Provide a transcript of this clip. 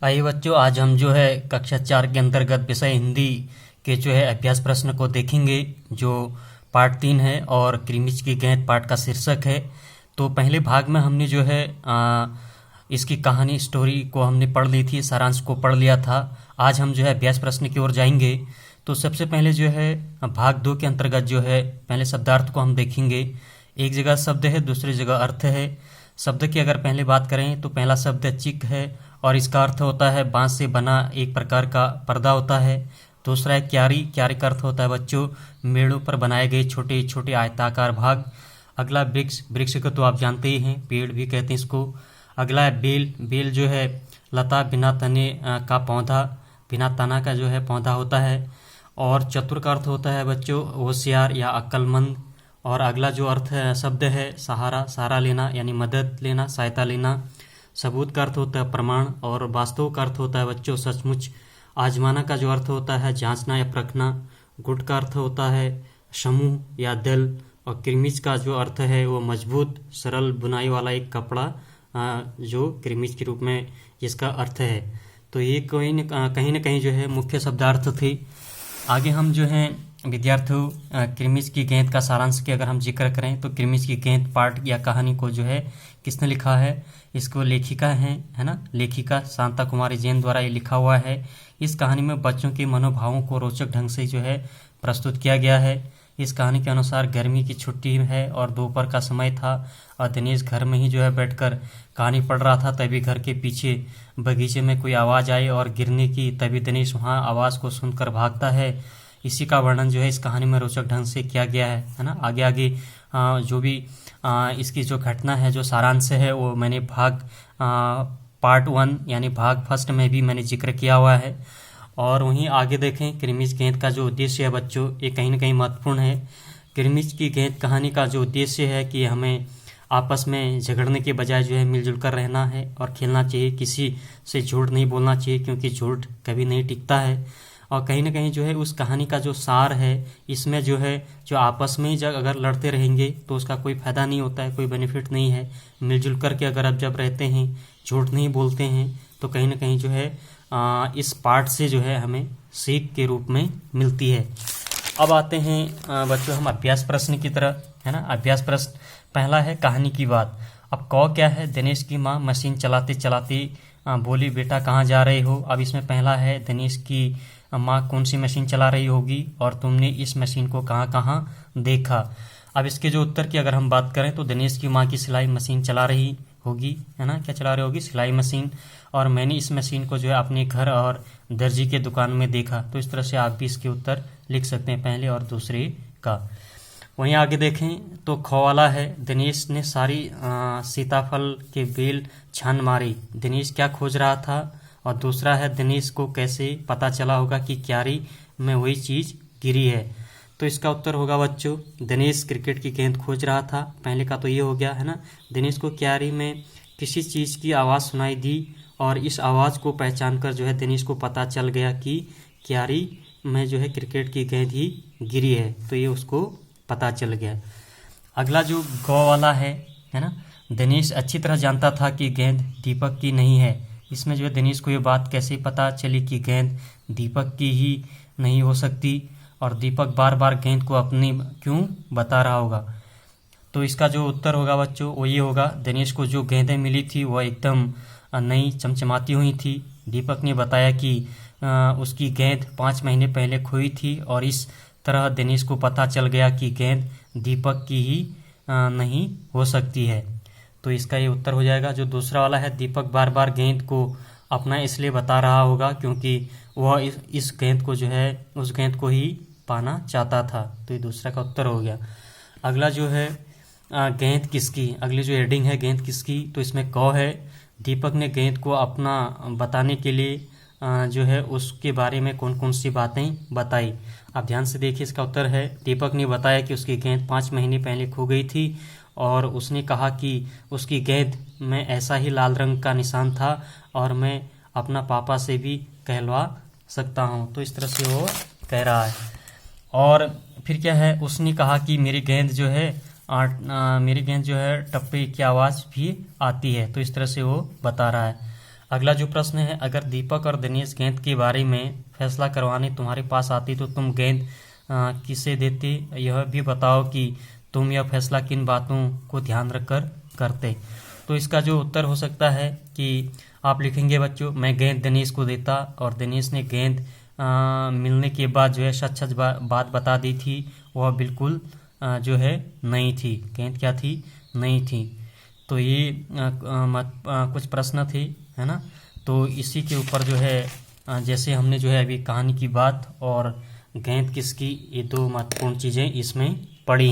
आइए बच्चों, आज हम जो है कक्षा 4 के अंतर्गत विषय हिंदी के जो है अभ्यास प्रश्न को देखेंगे, जो पार्ट 3 है और क्रिमिज की गेंद पार्ट का शीर्षक है। तो पहले भाग में हमने जो है इसकी कहानी स्टोरी को हमने पढ़ ली थी, सारांश को पढ़ लिया था। आज हम जो है अभ्यास प्रश्न की ओर जाएंगे। तो सबसे पहले जो है भाग 2 के अंतर्गत जो है पहले शब्दार्थ को हम देखेंगे। एक जगह शब्द है, दूसरी जगह अर्थ है। शब्द की अगर पहले बात करें तो पहला शब्द चिक है और इसका अर्थ होता है बांस से बना एक प्रकार का पर्दा होता है। दूसरा है क्यारी। क्यारी का अर्थ होता है बच्चों मेड़ों पर बनाए गए छोटे छोटे आयताकार भाग। अगला वृक्ष। वृक्ष को तो आप जानते ही हैं, पेड़ भी कहते हैं इसको। अगला है बेल। बेल जो है लता बिना तने का पौधा, बिना तना का जो है पौधा होता है। और चतुर का अर्थ होता है बच्चों होशियार या अक्लमंद। और अगला जो अर्थ है शब्द है सहारा। सहारा लेना यानी मदद लेना, सहायता लेना। सबूत का अर्थ होता है प्रमाण। और वास्तव का अर्थ होता है बच्चों सचमुच। आजमाना का जो अर्थ होता है जांचना या परखना। गुट का अर्थ होता है समूह या दल। और क्रिमिज का जो अर्थ है वो मजबूत सरल बुनाई वाला एक कपड़ा, जो क्रिमिज के रूप में जिसका अर्थ है। तो ये कहीं न कहीं जो है मुख्य शब्दार्थ थे। आगे हम जो है विद्यार्थियों क्रिमिज की गेंद का सारांश की अगर हम जिक्र करें तो क्रिमिज की गेंद पाठ या कहानी को जो है किसने लिखा है, इसको लेखिका है ना, लेखिका शांता कुमारी जैन द्वारा ये लिखा हुआ है। इस कहानी में बच्चों के मनोभावों को रोचक ढंग से जो है प्रस्तुत किया गया है। इस कहानी के अनुसार गर्मी की छुट्टी है और दोपहर का समय था और दिनेश घर में ही जो है बैठकर कहानी पढ़ रहा था। तभी घर के पीछे बगीचे में कोई आवाज़ आई और गिरने की। तभी दिनेश वहाँ आवाज़ को सुनकर भागता है। इसी का वर्णन जो है इस कहानी में रोचक ढंग से किया गया है ना। आगे आगे जो भी इसकी जो घटना है, जो सारांश है, वो मैंने भाग पार्ट 1 यानी भाग फर्स्ट में भी मैंने जिक्र किया हुआ है। और वहीं आगे देखें क्रिमिज गेंद का जो उद्देश्य है बच्चों, ये कहीं ना कहीं महत्वपूर्ण है। क्रिमिज की गेंद कहानी का जो उद्देश्य है कि हमें आपस में झगड़ने के बजाय जो है मिलजुल कर रहना है और खेलना चाहिए। किसी से झूठ नहीं बोलना चाहिए क्योंकि झूठ कभी नहीं टिकता है। और कहीं ना कहीं जो है उस कहानी का जो सार है, इसमें जो है जो आपस में ही जब अगर लड़ते रहेंगे तो उसका कोई फ़ायदा नहीं होता है, कोई बेनिफिट नहीं है। मिलजुल करके अगर आप जब रहते हैं, झूठ नहीं बोलते हैं, तो कहीं ना कहीं जो है इस पार्ट से जो है हमें सीख के रूप में मिलती है। अब आते हैं बच्चों हम अभ्यास प्रश्न की तरह, है ना। अभ्यास प्रश्न पहला है कहानी की बात। अब कौ क्या है, दिनेश की माँ मशीन चलाते चलाते बोली बेटा कहाँ जा रहे हो। अब इसमें पहला है दिनेश की माँ कौन सी मशीन चला रही होगी और तुमने इस मशीन को कहाँ कहाँ देखा। अब इसके जो उत्तर की अगर हम बात करें तो दिनेश की माँ की सिलाई मशीन चला रही होगी, है ना। क्या चला रही होगी, सिलाई मशीन। और मैंने इस मशीन को जो है अपने घर और दर्जी के दुकान में देखा। तो इस तरह से आप भी इसके उत्तर लिख सकते हैं, पहले और दूसरे का। वहीं आगे देखें तो खो वाला है दिनेश ने सारी सीताफल के बेल छान मारी। दिनेश क्या खोज रहा था। और दूसरा है दिनेश को कैसे पता चला होगा कि क्यारी में वही चीज़ गिरी है। तो इसका उत्तर होगा बच्चों दिनेश क्रिकेट की गेंद खोज रहा था। पहले का तो ये हो गया, है ना। दिनेश को क्यारी में किसी चीज़ की आवाज़ सुनाई दी और इस आवाज़ को पहचान कर जो है दिनेश को पता चल गया कि क्यारी में जो है क्रिकेट की गेंद ही गिरी है। तो ये उसको पता चल गया। अगला जो गौ वाला है ना, दिनेश अच्छी तरह जानता था कि गेंद दीपक की नहीं है। इसमें जो है दिनेश को ये बात कैसे पता चली कि गेंद दीपक की ही नहीं हो सकती और दीपक बार बार गेंद को अपनी क्यों बता रहा होगा। तो इसका जो उत्तर होगा बच्चों वो ये होगा, दिनेश को जो गेंदें मिली थी वह एकदम नई चमचमाती हुई थी। दीपक ने बताया कि उसकी गेंद 5 महीने पहले खोई थी और इस तरह दिनेश को पता चल गया कि गेंद दीपक की ही नहीं हो सकती है। तो इसका ये उत्तर हो जाएगा। जो दूसरा वाला है दीपक बार बार गेंद को अपना इसलिए बता रहा होगा क्योंकि वह इस गेंद को जो है उस गेंद को ही पाना चाहता था। तो ये दूसरा का उत्तर हो गया। अगला जो है गेंद किसकी, अगली जो हेडिंग है गेंद किसकी, तो इसमें कौ है। दीपक ने गेंद को अपना बताने के लिए जो है उसके बारे में कौन कौन सी बातें बताई। आप ध्यान से देखिए, इसका उत्तर है दीपक ने बताया कि उसकी गेंद 5 महीने पहले खो गई थी और उसने कहा कि उसकी गेंद में ऐसा ही लाल रंग का निशान था और मैं अपना पापा से भी कहलवा सकता हूँ। तो इस तरह से वो कह रहा है। और फिर क्या है, उसने कहा कि मेरी गेंद जो है टप्पे की आवाज़ भी आती है। तो इस तरह से वो बता रहा है। अगला जो प्रश्न है, अगर दीपक और दिनेश गेंद के बारे में फैसला करवाने तुम्हारे पास आती तो तुम गेंद किसे देते? यह भी बताओ कि तुम यह फैसला किन बातों को ध्यान रखकर करते। तो इसका जो उत्तर हो सकता है कि आप लिखेंगे बच्चों, मैं गेंद दिनेश को देता और दिनेश ने गेंद मिलने के बाद जो है सच सच बात बता दी थी, वह बिल्कुल जो है नहीं थी, गेंद क्या थी, नहीं थी। तो ये कुछ प्रश्न थे, है ना। तो इसी के ऊपर जो है जैसे हमने जो है अभी कहानी की बात और गेंद किसकी, ये दो महत्वपूर्ण चीज़ें इसमें पढ़ी हैं।